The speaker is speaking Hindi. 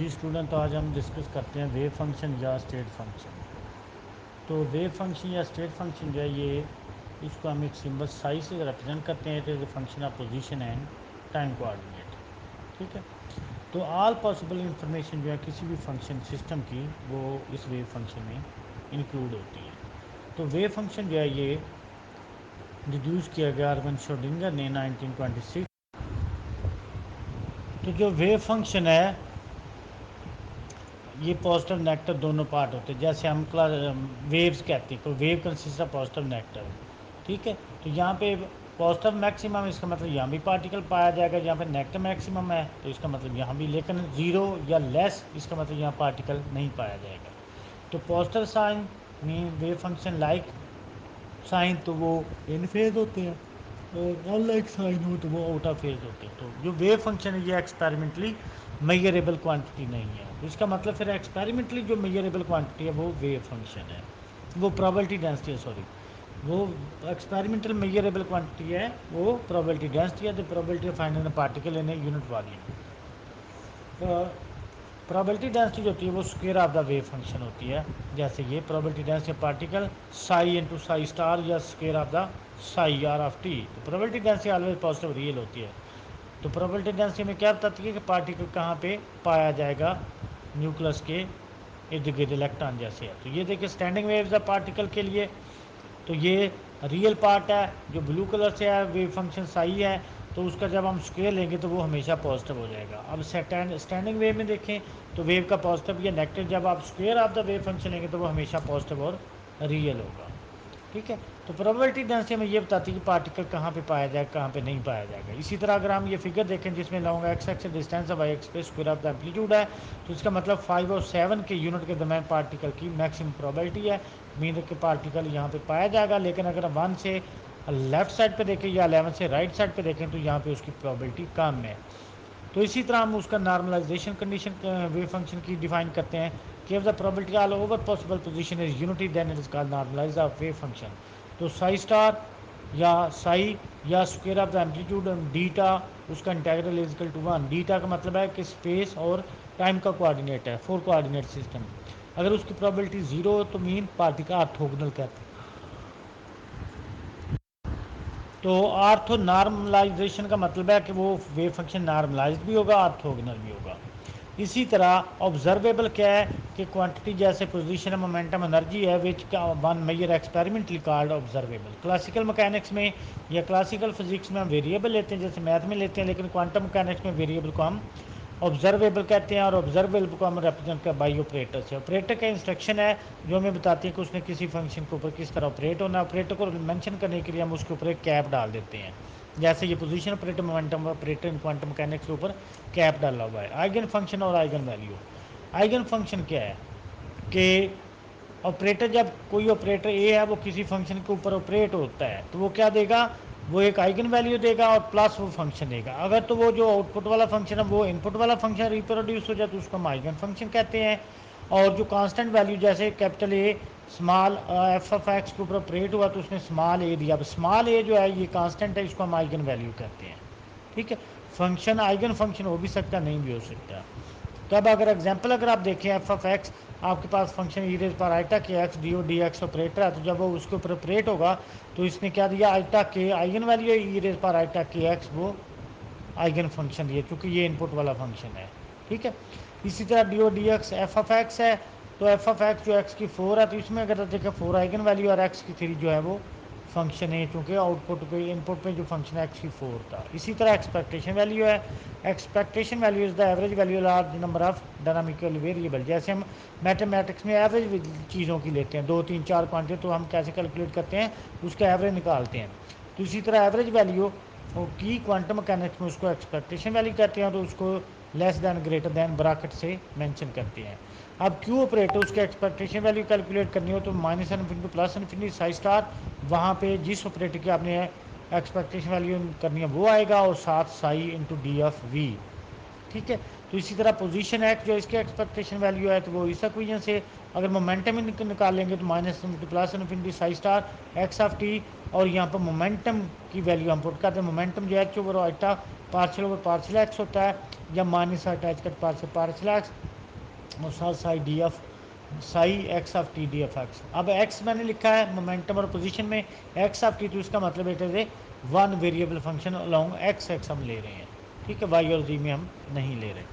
जी स्टूडेंट, तो आज हम डिस्कस करते हैं वेव फंक्शन या स्टेट फंक्शन। तो वेव फंक्शन या स्टेट फंक्शन जो है ये इसको हम एक सिंबल साई से रिप्रेजेंट करते हैं। तो function of position and time coordinate. ठीक है। तो ऑल पॉसिबल इंफॉर्मेशन जो है किसी भी फंक्शन सिस्टम की वो इस वेव फंक्शन में इंक्लूड होती है। तो वेव फंक्शन जो है ये डिड्यूस किया गया अरविंद श्रोडिंगर ने 1926। तो जो वेव फंक्शन है ये पॉजिटिव नेगेटिव दोनों पार्ट होते हैं। जैसे हम वेव्स कहते हैं तो wave consist of positive negative. ठीक है। तो यहाँ पे पॉजिटिव मैक्सिमम इसका मतलब यहाँ भी पार्टिकल पाया जाएगा, यहाँ पे नेगेटिव मैक्सिमम है तो इसका मतलब यहाँ भी, लेकिन ज़ीरो या लेस इसका मतलब यहाँ पार्टिकल नहीं पाया जाएगा। तो positive sign mean wave function like sign तो वो इन फेज होते हैं, और अनलाइक साइन हो तो वो आउट ऑफ फेज होते हैं। तो जो वेव फंक्शन है ये एक्सपेरिमेंटली मेजरेबल क्वांटिटी नहीं है। तो इसका मतलब फिर एक्सपेरिमेंटली जो मेजरेबल क्वांटिटी है वो वेव फंक्शन है, वो प्रोबेबिलिटी डेंसिटी है, सॉरी, वो एक्सपेरिमेंटल मेजरेबल क्वांटिटी है वो प्रोबेबिलिटी डेंसिटी है, the probability of finding the particle in a unit volume. Probability density जो होती है वो square of the wave function होती है। जैसे ये probability density particle psi into psi star या square of the psi r of t. तो probability density always positive real होती है। तो प्रोबेबिलिटी डेंसिटी में क्या बताती है कि पार्टिकल कहाँ पे पाया जाएगा, न्यूक्लियस के इर्द गिर्द इलेक्ट्रॉन जैसे है। तो ये देखिए स्टैंडिंग वेव्स है पार्टिकल के लिए, तो ये रियल पार्ट है जो ब्लू कलर से है, वेव फंक्शन सही है। तो उसका जब हम स्क्वायर लेंगे तो वो हमेशा पॉजिटिव हो जाएगा। अब स्टैंडिंग वेव में देखें तो वेव का पॉजिटिव या नेगेटिव जब आप square of the wave function लेंगे तो वो हमेशा पॉजिटिव और रियल होगा। ठीक है। तो प्रोबेबिलिटी डेंसिटी हमें ये बताती है कि पार्टिकल कहाँ पे पाया जाएगा, कहाँ पे नहीं पाया जाएगा। इसी तरह अगर हम ये फिगर देखें जिसमें along x axis distance y x पे स्क्वायर ऑफ द एम्पलीट्यूड है, तो इसका मतलब 5 और 7 के यूनिट के दरम्यान पार्टिकल की मैक्सिमम प्रोबेबिलिटी है, मीन कि पार्टिकल यहाँ पे पाया जाएगा। लेकिन अगर 1 से लेफ्ट साइड पे देखें या 11 से राइट साइड पे देखें तो यहाँ पे उसकी प्रोबेबिलिटी कम है। तो इसी तरह हम उसका नॉर्मलाइजेशन कंडीशन वेव फंक्शन की डिफाइन करते हैं कि if the probability all over possible position is unity then it is called normalized of wave function। तो साई स्टार या साई या स्क्वायर ऑफ द एम्पलीट्यूड डीटा उसका इंटेग्रल इज इक्वल टू 1। डीटा का मतलब है कि स्पेस और टाइम का कोऑर्डिनेट है, 4 कोऑर्डिनेट सिस्टम। अगर उसकी प्रोबेबिलिटी ज़ीरो हो तो मीन पार्टिकल ऑर्थोगोनल कहते हैं। तो आर्थो नॉर्मलाइजेशन का मतलब है कि वो वेव फंक्शन नॉर्मलाइज भी होगा, ऑर्थोगोनल भी होगा। इसी तरह ऑब्जर्वेबल क्या है कि क्वांटिटी जैसे पोजीशन मोमेंटम एनर्जी है विच का one measure experimentally called observable. Classical mechanics में या क्लासिकल फिजिक्स में हम वेरिएबल लेते हैं, जैसे मैथ में लेते हैं, लेकिन क्वांटम मैकेनिक्स में वेरिएबल को हम ऑब्जर्वेबल कहते हैं। और ऑब्जर्वेबल को हम रिप्रेजेंट कर बाई ऑपरेटर से। ऑपरेटर का इंस्ट्रक्शन है जो हमें बताती है कि उसने किसी फंक्शन के ऊपर किस तरह ऑपरेट होना है। ऑपरेटर को मेंशन करने के लिए हम उसके ऊपर एक कैप डाल देते हैं। जैसे ये पोजीशन ऑपरेटर, मोमेंटम ऑपरेटर इन क्वांटम मैकेनिक्स के ऊपर कैप डाला हुआ है। आइगन फंक्शन और आइगन वैल्यू। आइगन फंक्शन क्या है कि ऑपरेटर, जब कोई ऑपरेटर ए है वो किसी फंक्शन के ऊपर ऑपरेट होता है तो वो क्या देगा, वो एक आइगन वैल्यू देगा और प्लस वो फंक्शन देगा। अगर तो वो जो आउटपुट वाला फंक्शन है वो इनपुट वाला फंक्शन रिप्रोड्यूस हो जाए तो उसको हम आइगन फंक्शन कहते हैं। और जो कांस्टेंट वैल्यू जैसे capital A small F of x के ऊपर ऑपरेट हुआ तो उसने स्मॉल ए दिया। अब स्मॉल ए जो है ये कांस्टेंट है, इसको हम आइगन वैल्यू कहते हैं। ठीक है। फंक्शन आइगन फंक्शन हो भी सकता है, नहीं भी हो सकता। तो अब अगर एग्जांपल अगर आप देखें एफ ऑफ एक्स, आपके पास फंक्शन ई रेज पर आइटा के x d o d x operator है, तो जब वो उसके ऊपर ऑपरेट होगा तो इसने क्या दिया, आइटा के आइगन वैल्यू है, ई रेज पर आइटा के एक्स वो आइगन फंक्शन दिए क्योंकि ये इनपुट वाला फंक्शन है। ठीक है। इसी तरह d o d x f of x है, तो एफ ऑफ एक्स जो एक्स की 4 है तो इसमें अगर देखें 4 आइगन वैल्यू और एक्स की 3 जो है वो फंक्शन है, क्योंकि आउटपुट पे इनपुट पे जो फंक्शन है एक्स की 4 था। इसी तरह एक्सपेक्टेशन वैल्यू है, expectation value is the average value large number of dynamical variable. जैसे हम मैथमेटिक्स में एवरेज चीज़ों की लेते हैं, 2 3 4 क्वांटिटी, तो हम कैसे कैलकुलेट करते हैं, उसका एवरेज निकालते हैं। तो इसी तरह एवरेज वैल्यू की क्वांटम मैकेनिक्स में उसको एक्सपेक्टेशन वैल्यू कहते हैं, तो उसको less than greater than bracket से मेंशन करते हैं। अब क्यू ऑपरेटर उसके एक्सपेक्टेशन वैल्यू कैलकुलेट करनी हो तो minus infinity plus infinity Sai star, वहाँ पे जिस ऑपरेटर की आपने एक्सपेक्टेशन वैल्यू करनी है वो आएगा, और साथ psi into d of v. ठीक है। तो इसी तरह पोजीशन एक्स जो इसकी एक्सपेक्टेशन वैल्यू है तो वो इस इक्वेशन से अगर मोमेंटम निकालेंगे तो minus infinity plus infinity Sai star x of T. और यहाँ पर मोमेंटम की वैल्यू हम पुट करते हैं, मोमेंटम जो h over iota partial over partial x होता है, या माइनस अटैच कर पार्शियल पार्शियल एक्स और साथ psi d f psi x of t d f x. अब एक्स मैंने लिखा है मोमेंटम और पोजीशन में, एक्स ऑफ टी, तो इसका मतलब it is a one variable function along x x हम ले रहे हैं, ठीक है, वाई और जी में हम नहीं ले रहे।